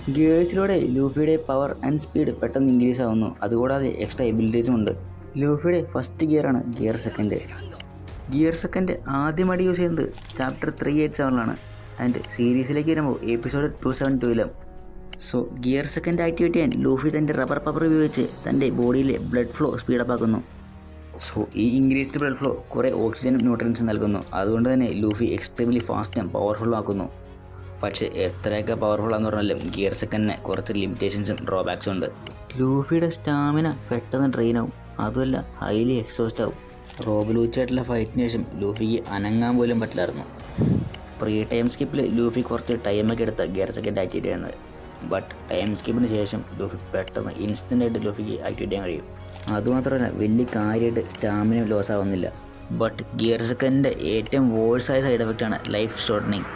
ഗിയേഴ്സിലൂടെ ലൂഫിയുടെ power and speed പെട്ടെന്ന് increase ആവുന്നു. അതുകൂടാതെ എക്സ്ട്രാ എബിലിറ്റീസും ഉണ്ട്. ലൂഫിയുടെ ഫസ്റ്റ് ഗിയറാണ് ഗിയർ സെക്കൻഡ്. ഗിയർ സെക്കൻഡ് ആദ്യമായിട്ട് യൂസ് ചെയ്യുന്നത് ചാപ്റ്റർ 387 ആൻഡ് സീരീസിലേക്ക് വരുമ്പോൾ episode 272. So gear second activate ചെയ്യാൻ ലൂഫി തൻ്റെ റബ്ബർ പവർ ഉപയോഗിച്ച് തൻ്റെ ബോഡിയിലെ ബ്ലഡ് ഫ്ലോ സ്പീഡപ്പ് ആക്കുന്നു. സോ ഈ ഇൻക്രീസ്ഡ് ബ്ലഡ് ഫ്ലോ കുറേ ഓക്സിജനും ന്യൂട്രിയൻസും നൽകുന്നു. അതുകൊണ്ട് തന്നെ ലൂഫി എക്സ്ട്രീംലി ഫാസ്റ്റും പവർഫുള്ളും ആക്കുന്നു. പക്ഷേ എത്രയൊക്കെ പവർഫുൾ ആണെന്ന് പറഞ്ഞാലും ഗിയർ സെക്കൻഡിന് കുറച്ച് ലിമിറ്റേഷൻസും ഡ്രോബാക്സും ഉണ്ട്. ലൂഫിയുടെ സ്റ്റാമിന പെട്ടെന്ന് ഡ്രെയിൻ ആവും. അതുമല്ല ഹൈലി എക്സോസ്റ്റ് ആവും. റോബലൂച്ചായിട്ടുള്ള ഫൈറ്റിന് ശേഷം ലൂഫിക്ക് അനങ്ങാൻ പോലും പറ്റില്ലായിരുന്നു. പ്രീ ടൈം സ്കിപ്പിൽ ലൂഫി കുറച്ച് ടൈമൊക്കെ എടുത്ത ഗിയർ സെക്കൻഡ് ആക്ടിവേറ്റ് ചെയ്യുന്നത്. ബട്ട് ടൈം സ്കിപ്പിന് ശേഷം ലൂഫി പെട്ടെന്ന് ഇൻസ്റ്റൻ്റായിട്ട് ലൂഫിക്ക് ആക്ടിവേറ്റ് ചെയ്യാൻ കഴിയും. അതുമാത്രമല്ല വലിയ കാര്യമായിട്ട് സ്റ്റാമിന ലോസ് ആവുന്നില്ല. ബട്ട് ഗിയർ സെക്കൻഡിൻ്റെ ഏറ്റവും വേഴ്സായ സൈഡ് എഫക്റ്റാണ് ലൈഫ് ഷോർട്ടനിങ്.